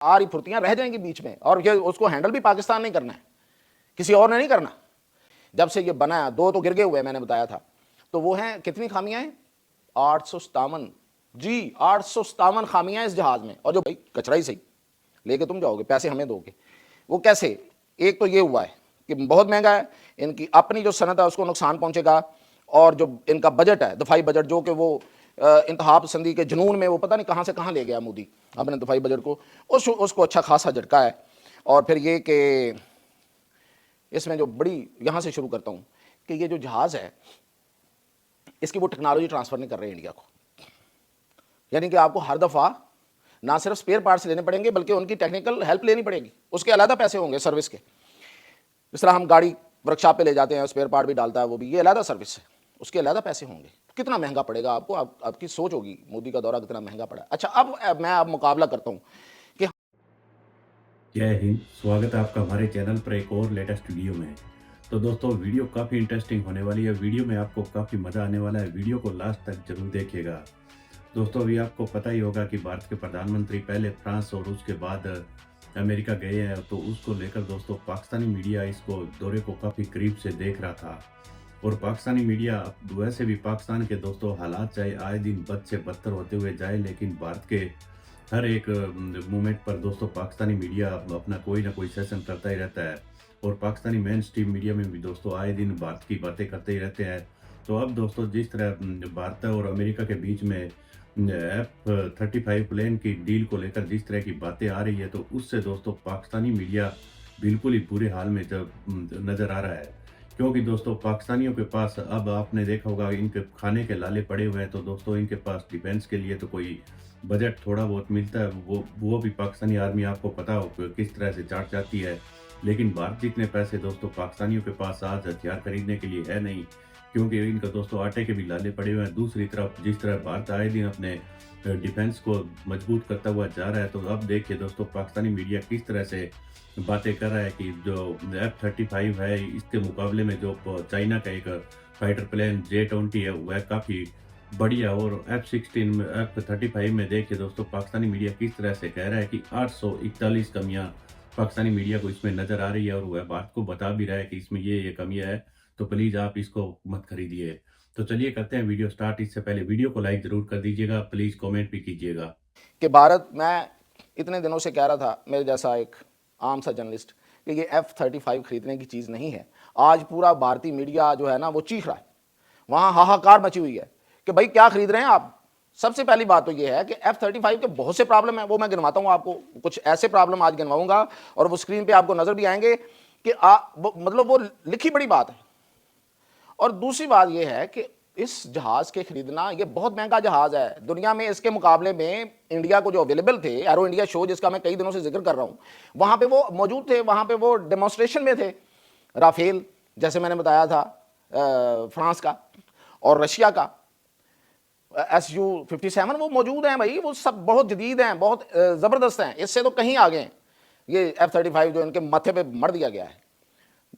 آری پھرتیاں رہ جائیں گی بیچ میں، اور یہ اس کو ہینڈل بھی پاکستان نہیں کرنا ہے، کسی اور نے نہیں کرنا۔ جب سے یہ بنا ہے، 2 تو گر گئے ہوئے میں نے بتایا تھا، تو وہ ہیں کتنی خامیاں ہیں؟ 857، جی 857 خامیاں اس جہاز میں، اور جو بھائی کچرا ہی صحیح لے کے تم جاؤ گے، پیسے ہمیں دو گے۔ وہ کیسے؟ ایک تو یہ ہوا ہے کہ بہت مہنگا ہے، ان کی اپنی جو صنعت ہے اس کو نقصان پہنچے گا، اور جو ان کا بجٹ ہے دفاعی بجٹ، جو کہ وہ انتہا پسندی کے جنون میں وہ پتہ نہیں کہاں سے کہاں لے گیا مودی اپنے دفاعی بجٹ کو، اس کو اچھا خاصا جھٹکا ہے۔ اور پھر یہ کہ اس میں جو بڑی، یہاں سے شروع کرتا ہوں کہ یہ جو جہاز ہے اس کی وہ ٹیکنالوجی ٹرانسفر نہیں کر رہے انڈیا کو، یعنی کہ آپ کو ہر دفعہ نہ صرف اسپیئر پارٹس لینے پڑیں گے بلکہ ان کی ٹیکنیکل ہیلپ لینی پڑے گی، اس کے علیحدہ پیسے ہوں گے سروس کے۔ جس طرح ہم گاڑی ورکشاپ پہ لے جاتے ہیں، اسپیئر پارٹ بھی ڈالتا ہے وہ بھی، یہ علیحدہ سروس ہے، اس کے علیحدہ پیسے ہوں گے۔ کتنا مہنگا پڑے گا آپ کو؟ آپ کی سوچ ہوگی مودی کا دورہ کتنا مہنگا پڑا ہے۔ اچھا اب میں مقابلہ کرتا ہوں کہ جے ہند، سواگت ہے آپ کا ہمارے چینل پر ایک اور لیٹسٹ ویڈیو میں۔ تو دوستوں ویڈیو کافی انٹرسٹنگ ہونے والی ہے، ویڈیو میں آپ کو کافی مزہ آنے والا ہے، ویڈیو کو لاسٹ تک ضرور دیکھیے گا۔ دوستوں ابھی آپ کو پتہ ہی ہوگا کہ بھارت کے پردھان منتری پہلے فرانس اور اس کے بعد امریکہ گئے ہیں، تو اس کو لے کر دوستوں پاکستانی میڈیا اس کو دورے کو کافی قریب سے دیکھ رہا تھا، اور پاکستانی میڈیا ویسے بھی پاکستان کے دوستوں حالات چاہے آئے دن بد سے بدتر ہوتے ہوئے جائے، لیکن بھارت کے ہر ایک مومنٹ پر دوستوں پاکستانی میڈیا اپنا کوئی نہ کوئی سیشن کرتا ہی رہتا ہے، اور پاکستانی مین سٹریم میڈیا میں بھی دوستوں آئے دن بھارت کی باتیں کرتے ہی رہتے ہیں۔ تو اب دوستوں جس طرح بھارت اور امریکہ کے بیچ میں F-35 پلین کی ڈیل کو لے کر جس طرح کی باتیں آ رہی ہے، تو اس سے دوستوں پاکستانی میڈیا بالکل ہی برے حال میں نظر آ رہا ہے، کیونکہ دوستوں پاکستانیوں کے پاس اب آپ نے دیکھا ہوگا ان کے کھانے کے لالے پڑے ہوئے ہیں، تو دوستوں ان کے پاس ڈیفینس کے لیے تو کوئی بجٹ تھوڑا بہت ملتا ہے، وہ بھی پاکستانی آرمی آپ کو پتا ہو کس طرح سے چاٹ جاتی ہے، لیکن بھارت جتنے پیسے دوستوں پاکستانیوں کے پاس آج ہتھیار خریدنے کے لیے ہے نہیں، کیونکہ ان کا دوستوں آٹے کے بھی لالے پڑے ہوئے ہیں۔ دوسری طرف جس طرح بھارت آئے دن اپنے ڈیفینس کو مضبوط کرتا ہوا جا رہا ہے، تو اب دیکھیے دوستوں پاکستانی میڈیا کس طرح سے باتیں کر رہا ہے کہ جو F-35 ہے اس کے مقابلے میں جو چائنا کا ایک فائٹر پلین J-20 ہے وہ کافی بڑھیا، اور F-35 میں دیکھیں دوستوں پاکستانی میڈیا کس طرح سے کہہ رہا ہے کہ 841 کمیاں پاکستانی میڈیا کو اس میں نظر آ رہی ہے، اور وہ بات کو بتا بھی رہا ہے کہ اس میں یہ کمیاں ہے، تو پلیز آپ اس کو مت خریدیے۔ تو چلیے کرتے ہیں ویڈیو سٹارٹ۔ اس سے پہلے ویڈیو کو لائک ضرور کر دیجیے گا، پلیز کومنٹ بھی کیجیے گا کہ بھارت، میں اتنے دنوں سے کہہ رہا تھا، میرے جیسا ایک عام سا جرنلسٹ، کہ یہ F-35 خریدنے کی چیز نہیں ہے۔ آج پورا بھارتی میڈیا جو ہے نا وہ چیخ رہا ہے، وہاں ہاہاکار مچی ہوئی ہے کہ بھائی کیا خرید رہے ہیں آپ۔ سب سے پہلی بات تو یہ ہے کہ F-35 کے بہت سے پرابلم ہیں، وہ میں گنواتا ہوں آپ کو، کچھ ایسے پرابلم آج گنواؤں گا اور وہ اسکرین پہ آپ کو نظر بھی آئیں گے کہ مطلب وہ لکھی بڑی بات ہے۔ اور دوسری بات یہ ہے کہ اس جہاز کے خریدنا، یہ بہت مہنگا جہاز ہے دنیا میں، اس کے مقابلے میں انڈیا کو جو اویلیبل تھے، ایرو انڈیا شو جس کا میں کئی دنوں سے ذکر کر رہا ہوں، وہاں پہ وہ موجود تھے، وہاں پہ وہ ڈیمونسٹریشن میں تھے۔ رافیل جیسے میں نے بتایا تھا فرانس کا، اور رشیا کا Su-57 وہ موجود ہیں بھائی، وہ سب بہت جدید ہیں، بہت زبردست ہیں، اس سے تو کہیں آگے ہیں۔ یہ F-35 جو ان کے ماتھے پہ مر دیا گیا ہے،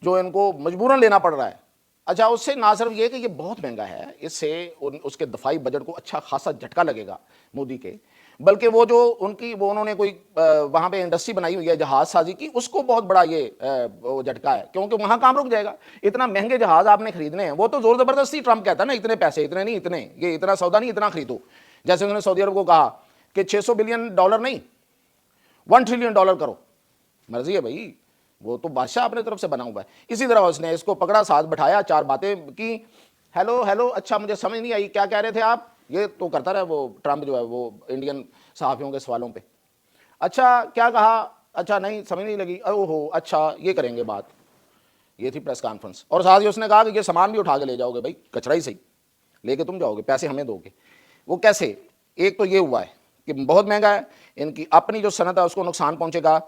جو ان کو مجبوراً لینا پڑ رہا ہے۔ اچھا اس سے نہ صرف یہ کہ یہ بہت مہنگا ہے، اس سے اس کے دفاعی بجٹ کو اچھا خاصا جھٹکا لگے گا مودی کے، بلکہ وہ جو انہوں نے کوئی وہاں پہ انڈسٹری بنائی ہوئی ہے جہاز سازی کی، اس کو بہت بڑا یہ جھٹکا ہے، کیونکہ وہاں کام رک جائے گا۔ اتنا مہنگے جہاز آپ نے خریدنے ہیں، وہ تو زور زبردستی ٹرمپ کہتا ہے نا اتنے پیسے، اتنے نہیں، اتنے، یہ اتنا سودا نہیں، اتنا خریدو۔ جیسے انہوں نے سعودی عرب کو کہا کہ $600 بلین نہیں، $1 ٹریلین کرو، مرضی ہے بھائی، وہ تو بادشاہ اپنے طرف سے بنا ہوا ہے۔ اسی طرح اس نے اس کو پکڑا، ساتھ بٹھایا، 4 باتیں کی، ہیلو اچھا مجھے سمجھ نہیں آئی کیا کہہ رہے تھے آپ، یہ تو کرتا رہا وہ ٹرمپ جو ہے وہ انڈین صحافیوں کے سوالوں پہ، اچھا کیا کہا، اچھا نہیں سمجھ نہیں لگی، او ہو اچھا یہ کریں گے بات۔ یہ تھی پریس کانفرنس، اور ساتھ ہی اس نے کہا کہ یہ سامان بھی اٹھا کے لے جاؤ گے، بھائی کچرا ہی صحیح لے کے تم جاؤ گے، پیسے ہمیں دو گے۔ وہ کیسے؟ ایک تو یہ ہوا ہے کہ بہت مہنگا ہے، ان کی اپنی جو صنعت ہے اس کو نقصان پہنچے گا،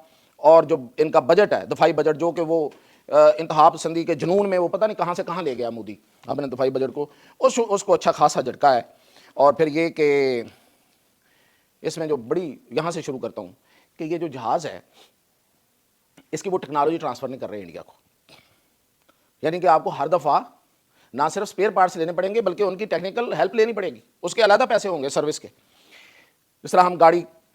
اور جو ان کا بجٹ ہے دفاعی بجٹ، جو کہ وہ انتہا پسندی کے جنون میں وہ پتہ نہیں کہاں سے کہاں لے گیا مودی اپنے دفاعی بجٹ کو، اس کو اچھا خاصا جھٹکا ہے۔ اور پھر یہ کہ اس میں جو بڑی، یہاں سے شروع کرتا ہوں کہ یہ جو جہاز ہے اس کی وہ ٹیکنالوجی ٹرانسفر نہیں کر رہے انڈیا کو، یعنی کہ آپ کو ہر دفعہ نہ صرف اسپیئر پارٹس لینے پڑیں گے بلکہ ان کی ٹیکنیکل ہیلپ لینی پڑے گی، اس کے علیحدہ پیسے ہوں گے سروس کے۔ جس طرح ہم گاڑی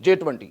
J20,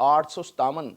857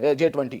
J20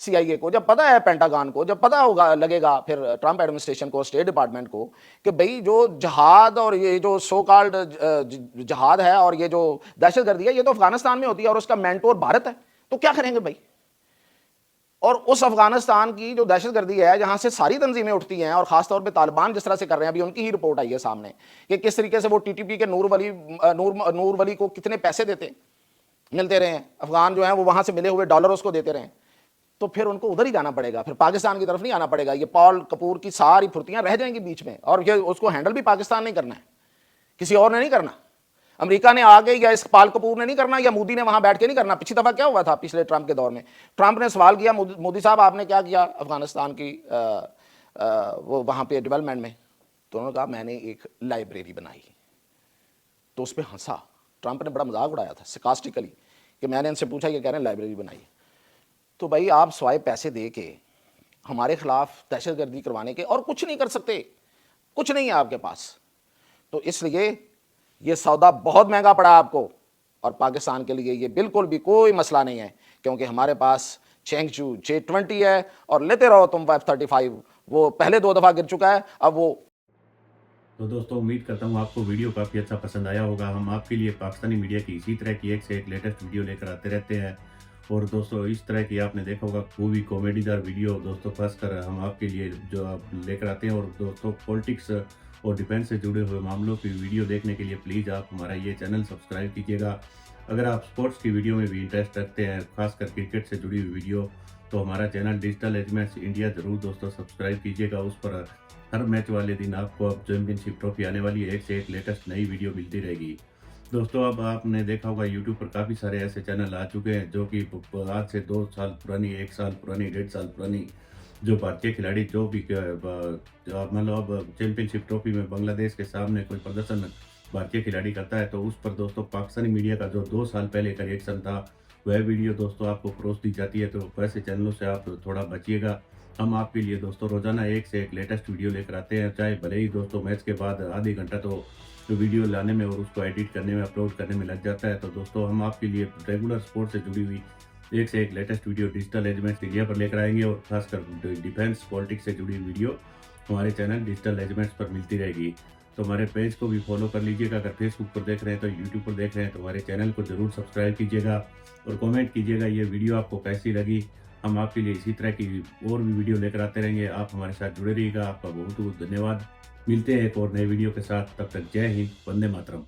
CIA کو, جب پتہ ہے پینٹاگان کو، جب پتہ ہوگا لگے گا پھر ٹرمپ ایڈمنسٹریشن کو، اسٹیٹ ڈپارٹمنٹ کو، کہ بھئی جو جہاد اور یہ جو سو کالڈ جہاد ہے اور یہ جو دہشت گردی ہے یہ تو افغانستان میں ہوتی ہے اور اس کا مینٹور بھارت ہے، تو کیا کریں گے بھائی؟ اور اس افغانستان کی جو دہشت گردی ہے جہاں سے ساری تنظیمیں اٹھتی ہیں اور خاص طور پہ طالبان جس طرح سے کر رہے ہیں، ابھی ان کی ہی رپورٹ آئی ہے سامنے کہ کس طریقے سے وہ TTP کے نور ولی کو کتنے پیسے ملتے رہے ہیں، افغان جو ہیں وہ وہاں سے ملے ہوئے ڈالر اس کو دیتے رہے ہیں، تو پھر ان کو ادھر ہی جانا پڑے گا، پھر پاکستان کی طرف نہیں آنا پڑے گا، یہ پال کپور کی ساری پھرتیاں رہ جائیں گی بیچ میں، اور یہ اس کو ہینڈل بھی پاکستان نہیں کرنا ہے، کسی اور نے نہیں کرنا، امریکہ نے آگے یا اس پال کپور نے نہیں کرنا یا مودی نے وہاں بیٹھ کے نہیں کرنا۔ پچھلی دفعہ کیا ہوا تھا پچھلے ٹرمپ کے دور میں، ٹرمپ نے سوال کیا مودی صاحب آپ نے کیا کیا افغانستان کی وہ وہاں پہ ڈیولپمنٹ میں، تو انہوں نے کہا میں نے ایک لائبریری بنائی، تو اس پہ ہنسا، ٹرمپ نے بڑا مذاق اڑایا تھا سکاسٹیکلی کہ میں نے ان سے پوچھا یہ کہہ رہے ہیں لائبریری بنائی، تو بھائی آپ سوائے پیسے دے کے ہمارے خلاف دہشت گردی کروانے کے اور کچھ نہیں کر سکتے، کچھ نہیں ہے آپ کے پاس، تو اس لیے یہ سودا بہت مہنگا پڑا آپ کو، اور پاکستان کے لیے یہ بالکل بھی کوئی مسئلہ نہیں ہے، کیونکہ ہمارے پاس چینگچو J-20 ہے اور لیتے رہو تم F-35، وہ پہلے 2 دفعہ گر چکا ہے، اب وہ۔ تو دوستوں امید کرتا ہوں آپ کو ویڈیو کافی اچھا پسند آیا ہوگا۔ ہم آپ کے لیے پاکستانی میڈیا کی اسی طرح کی ایک سے ایک لیٹسٹ ویڈیو لے کر آتے رہتے ہیں، اور دوستوں اس طرح کی آپ نے دیکھا ہوگا خوبی کامیڈی دار ویڈیو دوستوں خاص کر ہم آپ کے لیے جو آپ لے کر آتے ہیں، اور دوستوں پولیٹکس اور ڈیفینس سے جڑے ہوئے معاملوں کی ویڈیو دیکھنے کے لیے پلیز آپ ہمارا یہ چینل سبسکرائب کیجیے گا۔ اگر آپ سپورٹس کی ویڈیو میں بھی انٹرسٹ رکھتے ہیں، خاص کر کرکٹ سے جڑی ہوئی ویڈیو، تو ہمارا چینل ڈیجیٹل ایجمنٹس انڈیا ضرور دوستوں سبسکرائب کیجیے گا۔ اس پر ہر میچ والے دن آپ کو اب چیمپئن شپ ٹرافی آنے والی ہے، ایک سے ایک لیٹسٹ نئی ویڈیو ملتی رہے گی۔ دوستوں اب آپ نے دیکھا ہوگا یوٹیوب پر کافی سارے ایسے چینل آ چکے ہیں جو کہ آج سے 2 سال پرانی، 1 سال پرانی، 1.5 سال پرانی جو بھارتی کھلاڑی جو بھی مطلب چیمپئن شپ ٹرافی میں بنگلہ دیش کے سامنے کوئی پردرشن بھارتی کھلاڑی کرتا ہے، تو اس پر دوستوں پاکستانی میڈیا کا جو 2 سال پہلے کا ریئیکشن تھا وہ ویڈیو دوستوں آپ کو پروس دی جاتی ہے، تو ویسے چینلوں سے آپ تھوڑا بچیے گا۔ ہم آپ کے لیے دوستوں روزانہ ایک سے ایک لیٹسٹ ویڈیو لے کر آتے ہیں، چاہے بھلے ہی دوستوں میچ کے بعد آدھے گھنٹہ تو ویڈیو لانے میں اور اس کو ایڈٹ کرنے میں، اپلوڈ کرنے میں لگ جاتا ہے، تو دوستوں ہم آپ کے لیے ریگولر سپورٹ سے جڑی ہوئی ایک سے ایک لیٹسٹ ویڈیو ڈیجیٹل ایجمنٹس انڈیا پر لے کر آئیں گے، اور خاص کر ڈیفینس پالیٹکس سے جڑی ویڈیو ہمارے چینل ڈیجیٹل ایجمنٹس پر ملتی رہے گی۔ تو ہمارے پیج کو بھی فالو کر لیجیے گا، اگر فیس بک پر دیکھ رہے ہیں تو یوٹیوب پر دیکھ رہے ہیں تو ہمارے چینل کو ضرور سبسکرائب کیجیے گا، اور کامنٹ کیجیے گا یہ ویڈیو آپ کو کیسی لگی۔ ہم آپ کے لیے اسی طرح کی اور بھی ویڈیو لے کر آتے رہیں گے، آپ ہمارے ساتھ جڑے رہیے گا۔ آپ کا بہت بہت دھنیہ واد، ملتے ہیں ایک اور نئے ویڈیو کے ساتھ، تب تک جے ہند، وندے ماترم۔